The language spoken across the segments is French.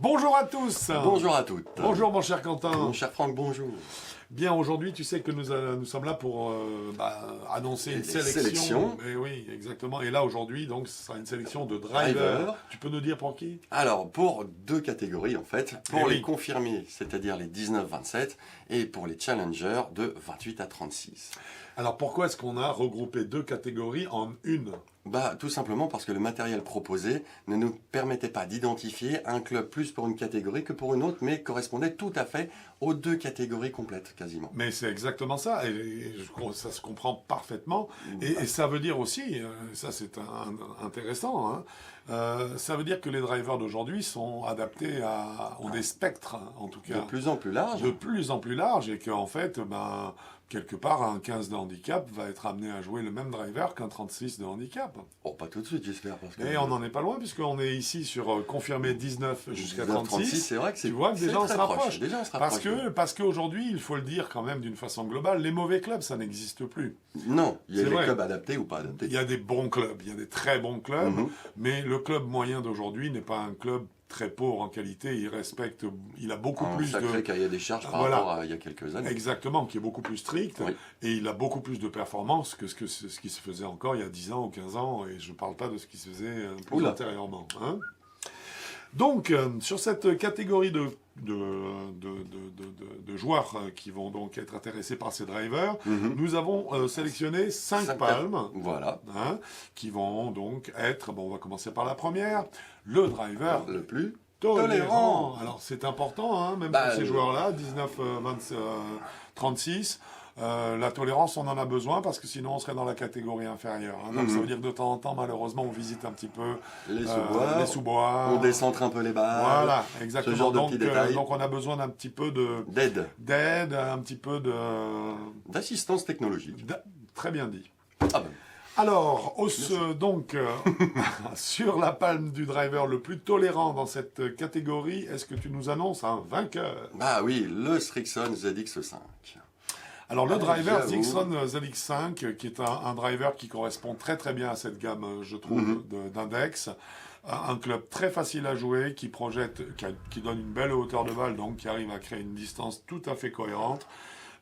Bonjour à tous. Bonjour à toutes. Bonjour mon cher Quentin. Mon cher Franck, bonjour. Bien, aujourd'hui, tu sais que nous sommes là pour annoncer une sélection. Et oui, exactement. Et là, aujourd'hui, donc, ce sera une sélection de drivers. Tu peux nous dire pour qui? Alors, pour deux catégories, en fait. Pour les oui. confirmés, c'est-à-dire les 19-27, et pour les challengers de 28 à 36. Alors, pourquoi est-ce qu'on a regroupé deux catégories en une? Tout simplement parce que le matériel proposé ne nous permettait pas d'identifier un club plus pour une catégorie que pour une autre, mais correspondait tout à fait aux deux catégories complètes, quasiment. Mais c'est exactement ça, ça se comprend parfaitement. Et ça veut dire aussi, ça c'est intéressant, hein, ça veut dire que les drivers d'aujourd'hui sont adaptés ont des spectres, en tout cas. De plus en plus large. De plus en plus large, et qu'en fait, quelque part, un 15 de handicap va être amené à jouer le même driver qu'un 36 de handicap. Oh, pas tout de suite, j'espère. Et on n'en est pas loin, puisqu'on est ici sur confirmé 19 jusqu'à 36. C'est vrai que tu vois que déjà on se rapproche. Déjà, on se Parce qu'aujourd'hui, il faut le dire quand même d'une façon globale, les mauvais clubs, ça n'existe plus. Non, il y a des clubs adaptés ou pas adaptés. Il y a des bons clubs, il y a des très bons clubs, mais le club moyen d'aujourd'hui n'est pas un club très pauvre en qualité, il a beaucoup plus de... Un sacré cahier des charges par rapport à il y a quelques années. Exactement, qui est beaucoup plus strict, et il a beaucoup plus de performance que ce qui se faisait encore il y a 10 ans ou 15 ans, et je ne parle pas de ce qui se faisait plus antérieurement. Hein. Donc, sur cette catégorie de joueurs qui vont donc être intéressés par ces drivers, nous avons sélectionné 5 palmes, voilà, qui vont donc être, on va commencer par la première, le driver le plus tolérant. Alors c'est important, même pour ces joueurs-là, 19, 20, 36, la tolérance, on en a besoin parce que sinon on serait dans la catégorie inférieure. Donc ça veut dire que de temps en temps, malheureusement, on visite un petit peu les sous-bois. On décentre un peu les barres. Voilà, exactement. Ce genre de petits détails. Donc on a besoin d'un petit peu d'aide, un petit peu d'assistance technologique. Très bien dit. Ah ben. Alors, donc, sur la palme du driver le plus tolérant dans cette catégorie, est-ce que tu nous annonces un vainqueur? Oui, le Srixon ZX5. Alors, le driver Srixon ZX5, qui est un driver qui correspond très très bien à cette gamme, je trouve, d'index. Un club très facile à jouer, qui donne une belle hauteur de balle, donc qui arrive à créer une distance tout à fait cohérente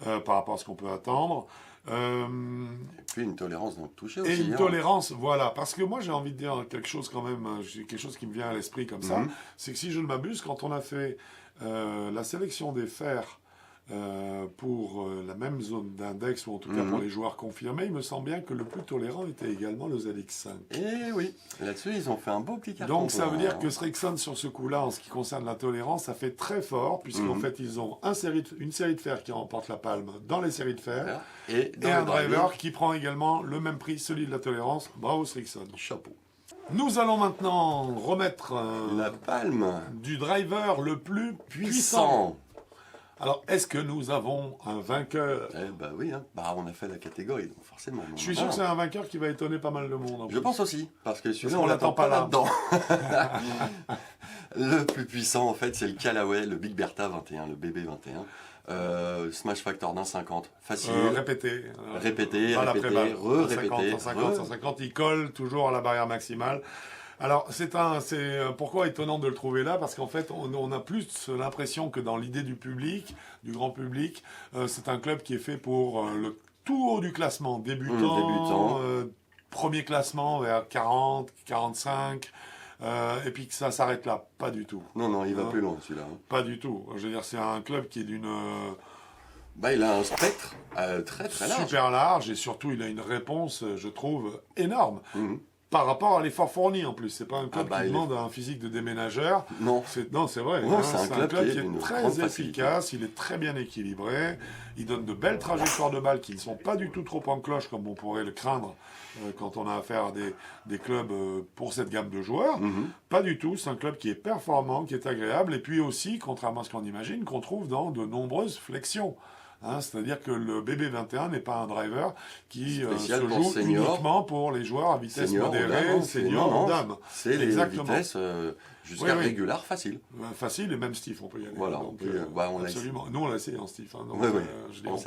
par rapport à ce qu'on peut attendre. Et puis une tolérance dans le toucher aussi. Et une tolérance, voilà. Parce que moi, j'ai envie de dire quelque chose quand même, quelque chose qui me vient à l'esprit comme ça, c'est que si je ne m'abuse, quand on a fait la sélection des fers pour la même zone d'index, ou en tout cas pour les joueurs confirmés, il me semble bien que le plus tolérant était également le ZX5. Et oui, là-dessus, ils ont fait un beau petit carton. Donc ça veut dire que Srixon, sur ce coup-là, en ce qui concerne la tolérance, ça fait très fort, puisqu'en fait, ils ont une série de fers qui remporte la palme dans les séries de fers, et un driver qui prend également le même prix, celui de la tolérance. Bravo Srixon. Chapeau. Nous allons maintenant remettre la palme du driver le plus puissant. Alors, est-ce que nous avons un vainqueur? Oui, on a fait la catégorie, donc forcément. Je suis sûr que c'est un vainqueur qui va étonner pas mal de monde. Je pense aussi, parce que celui-là, on l'attend pas là-dedans. Le plus puissant, en fait, c'est le Callaway, le Big Bertha 21, le BB21. Smash factor d'un 50, facile. Répété, répété, 150, il colle toujours à la barrière maximale. Alors, pourquoi étonnant de le trouver là? Parce qu'en fait, on a plus l'impression que dans l'idée du public, du grand public, c'est un club qui est fait pour le tout haut du classement, débutant. Premier classement vers 40, 45, et puis que ça s'arrête là. Pas du tout. Non, il va plus loin celui-là. Pas du tout. Je veux dire, c'est un club qui est d'une... il a un spectre très très large. Super large, et surtout, il a une réponse, je trouve, énorme. Par rapport à l'effort fourni en plus. C'est pas un club qui demande un physique de déménageur. Non, c'est vrai. C'est un club qui est très efficace, il est très bien équilibré, il donne de belles trajectoires de balles qui ne sont pas du tout trop en cloche comme on pourrait le craindre quand on a affaire à des clubs pour cette gamme de joueurs. Pas du tout, c'est un club qui est performant, qui est agréable, et puis aussi, contrairement à ce qu'on imagine, qu'on trouve dans de nombreuses flexions. C'est-à-dire que le BB21 n'est pas un driver qui se joue uniquement pour les joueurs à vitesse modérée, senior ou dame. C'est les vitesses jusqu'à régular facile. Facile, et même stiff, on peut y aller. Voilà, absolument. Nous, on l'a essayé en stiff. On peut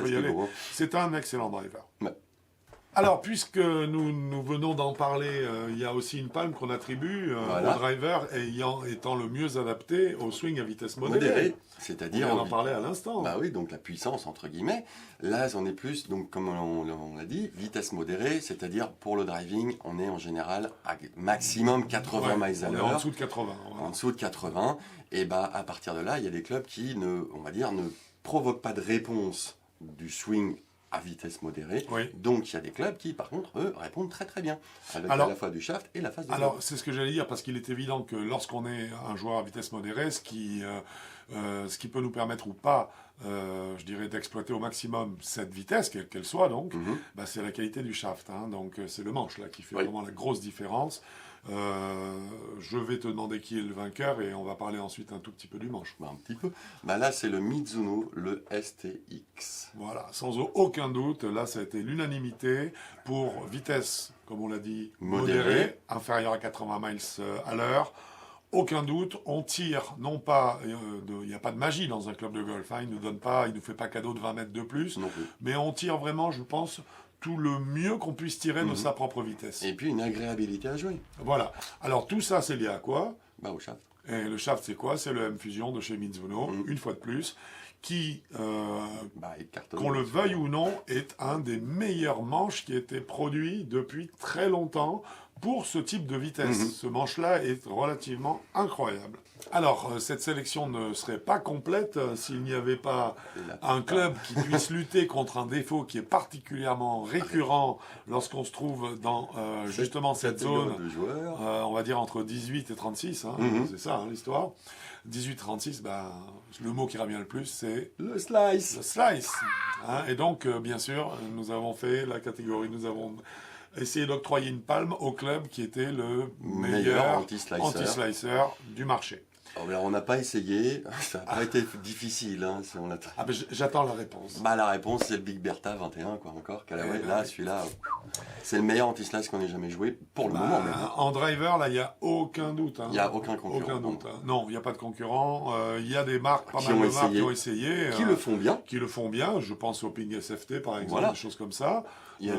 y aller. C'est un excellent driver. Alors, puisque nous venons d'en parler, il y a aussi une palme qu'on attribue Voilà. au driver étant le mieux adapté au swing à vitesse modérée. Modéré, On c'est-à-dire... vient d'en parler à l'instant. Bah oui, donc la puissance, entre guillemets. Là, on est plus, donc comme on l'a dit, vitesse modérée, c'est-à-dire pour le driving, on est en général à maximum 80 miles à on est l'heure. en dessous de 80. Voilà. En dessous de 80. Et bah, à partir de là, il y a des clubs qui ne provoquent pas de réponse du swing à vitesse modérée. Oui. Donc, il y a des clubs qui, par contre, eux, répondent très très bien. Avec Alors- à la fois du shaft et la face de Alors, c'est ce que j'allais dire, parce qu'il est évident que lorsqu'on est un joueur à vitesse modérée, ce qui peut nous permettre ou pas, je dirais, d'exploiter au maximum cette vitesse, quelle qu'elle soit donc, Mhm. bah, c'est la qualité du shaft. Hein. Donc, c'est le manche là qui fait Oui. vraiment la grosse différence. Je vais te demander qui est le vainqueur et on va parler ensuite un tout petit peu du manche. Bah, un petit peu. Bah, là, c'est le Mizuno, le STX. Voilà, sans aucun doute, là ça a été l'unanimité pour vitesse, comme on l'a dit, modérée, Modérée. inférieure à 80 miles à l'heure. Aucun doute, on tire, non pas, il n'y a pas de magie dans un club de golf, hein, il nous fait pas cadeau de 20 mètres de plus, Non plus. mais on tire vraiment, je pense, tout le mieux qu'on puisse tirer de Mhm. sa propre vitesse. Et puis, une agréabilité à jouer. Voilà, alors tout ça c'est lié à quoi? Bah, au shaft. Et le shaft c'est quoi? C'est le M-Fusion de chez Mizuno, Mhm. une fois de plus, qui, Bah, il cartonne. qu'on le veuille ou non, est un des meilleurs manches qui a été produit depuis très longtemps pour ce type de vitesse. Mhm. Ce manche-là est relativement incroyable. Alors, cette sélection ne serait pas complète s'il n'y avait pas Et là, un club qui puisse lutter contre un défaut qui est particulièrement récurrent lorsqu'on se trouve dans justement cette zone, de joueurs. on va dire entre 18 et 36, hein, Mhm. c'est ça hein, l'histoire. 18-36, ben, le mot qui revient le plus, c'est Le slice. le slice. Hein, et donc, bien sûr, nous avons fait la catégorie, nous avons essayé d'octroyer une palme au club qui était le meilleur anti-slicer. anti-slicer du marché. Alors, on n'a pas essayé, ça n'a pas été difficile. Hein, si on l'a... Ah ben, j'attends la réponse. Bah, la réponse, c'est le Big Bertha 21, quoi, encore. Callaway. Eh ben Là, oui. celui-là, c'est le meilleur anti-slice qu'on ait jamais joué, pour le Bah, moment même. en driver, là, il n'y a aucun doute. Hein. Il n'y a aucun concurrent. Aucun doute. Hein. Non, il n'y a pas de concurrent. Il y a des marques, pas Qui mal ont de marques essayé. qui ont essayé. Qui le font bien. Qui le font bien. Je pense au Ping SFT, par exemple, Voilà. des choses comme ça. Il y a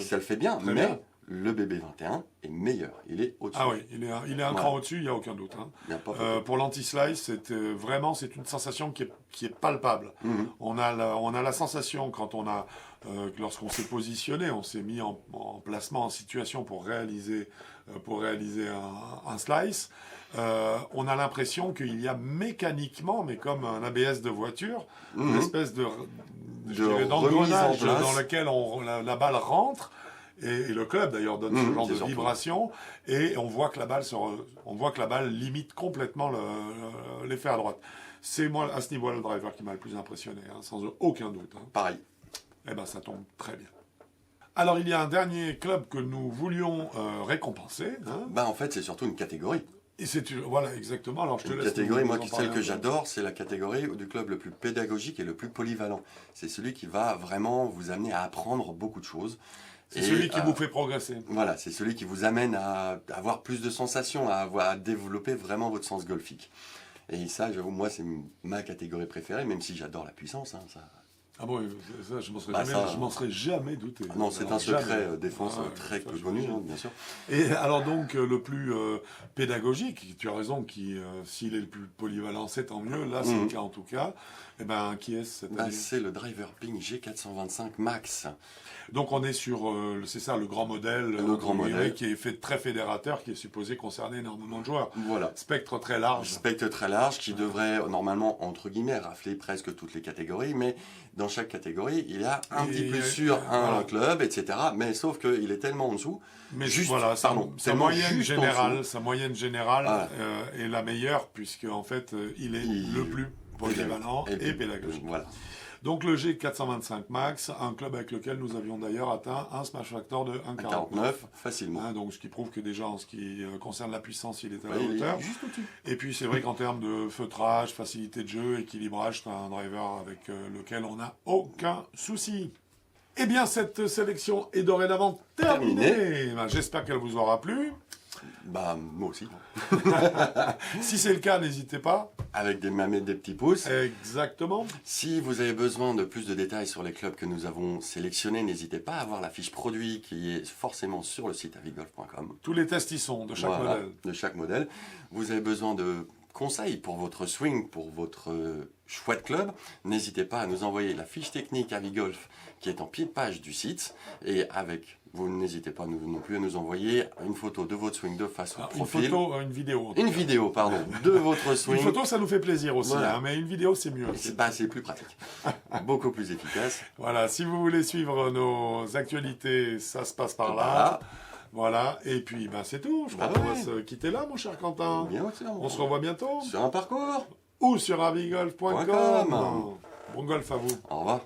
ça le fait bien, très mais bien. le BB21 est meilleur. Il est au-dessus. Ah oui, il est un Voilà. cran au-dessus, il n'y a aucun doute. Hein. Il n'y a pas Pour l'anti-slice, c'est une sensation qui est palpable. Mhm. On a la sensation quand lorsqu'on s'est positionné, on s'est mis en placement, en situation pour réaliser un slice. On a l'impression qu'il y a mécaniquement, mais comme un ABS de voiture, une Mhm. espèce de remise en d'engrenage place. dans lequel la balle rentre. Et le club d'ailleurs donne ce Mhm, genre c'est de surtout. vibration et on voit que la balle limite complètement l'effet à droite. C'est moi à ce niveau-là le driver qui m'a le plus impressionné, hein, sans aucun doute. Hein. Pareil. Eh ben ça tombe très bien. Alors il y a un dernier club que nous voulions récompenser. Hein, Bah, en fait, c'est surtout une catégorie. et voilà exactement. Alors je te Une laisse. catégorie, nous moi, en celle parler que un peu. j'adore, c'est la catégorie du club le plus pédagogique et le plus polyvalent. C'est celui qui va vraiment vous amener à apprendre beaucoup de choses. C'est Et, celui qui vous fait progresser. Voilà, c'est celui qui vous amène à avoir plus de sensations, à développer vraiment votre sens golfique. Et ça, j'avoue, moi, c'est ma catégorie préférée, même si j'adore la puissance. Hein, ça. Ah bon, ça, je m'en serais, Bah, jamais, ça- je m'en serais jamais douté. Ah non, c'est Alors, un secret jamais. défense Ah ouais, très ça, peu je connu, m'imagine. hein, bien sûr. Et alors donc le plus pédagogique, tu as raison, s'il est le plus polyvalent, c'est tant mieux. Là, c'est le cas en tout cas. Eh ben, qui est-ce cette Bah, année c'est le Driver Ping G425 Max. Donc on est sur, c'est ça, le grand modèle, Le grand modèle. qui est fait très fédérateur, qui est supposé concerner énormément de joueurs. Voilà. Spectre très large. Spectre très large qui devrait normalement, entre guillemets, rafler presque toutes les catégories, mais dans chaque catégorie, il y a un Et, petit peu sur un voilà. club, etc. Mais sauf qu'il est tellement en dessous. Mais Juste, voilà, pardon, sa tellement moyenne juste en générale, dessous. sa moyenne générale Voilà. est la meilleure puisque en fait, il est le plus polyvalent et pédagogique. Voilà. Donc le G425 Max, un club avec lequel nous avions d'ailleurs atteint un smash factor de 1,49. 49, facilement. Hein, donc ce qui prouve que déjà en ce qui concerne la puissance, il est à la Ouais, il hauteur. est juste au-dessus. Et puis c'est vrai qu'en termes de feutrage, facilité de jeu, équilibrage, c'est un driver avec lequel on n'a aucun souci. Eh bien cette sélection est dorénavant terminée. Ben, j'espère qu'elle vous aura plu. Bah, moi aussi. Si c'est le cas, n'hésitez pas. Avec des petits pouces. Exactement. Si vous avez besoin de plus de détails sur les clubs que nous avons sélectionnés, n'hésitez pas à voir la fiche produit qui est forcément sur le site avigolf.com. Tous les tests y sont, de chaque modèle. De chaque modèle. Vous avez besoin de conseils pour votre swing, pour votre chouette club, n'hésitez pas à nous envoyer la fiche technique Avigolf qui est en pied de page du site, et vous n'hésitez pas non plus à nous envoyer une photo de votre swing de face ou de profil. Une vidéo. Une vidéo, pardon, de votre swing. Une photo, ça nous fait plaisir aussi, voilà. hein, mais une vidéo, c'est mieux. C'est plus pratique, beaucoup plus efficace. Voilà, si vous voulez suivre nos actualités, ça se passe par là. Voilà, et puis c'est tout. Je crois qu'on va se quitter là, mon cher Quentin. Bien, on se revoit bientôt. Sur un parcours. Ou sur avigolf.com. Bon golf à vous. Au revoir.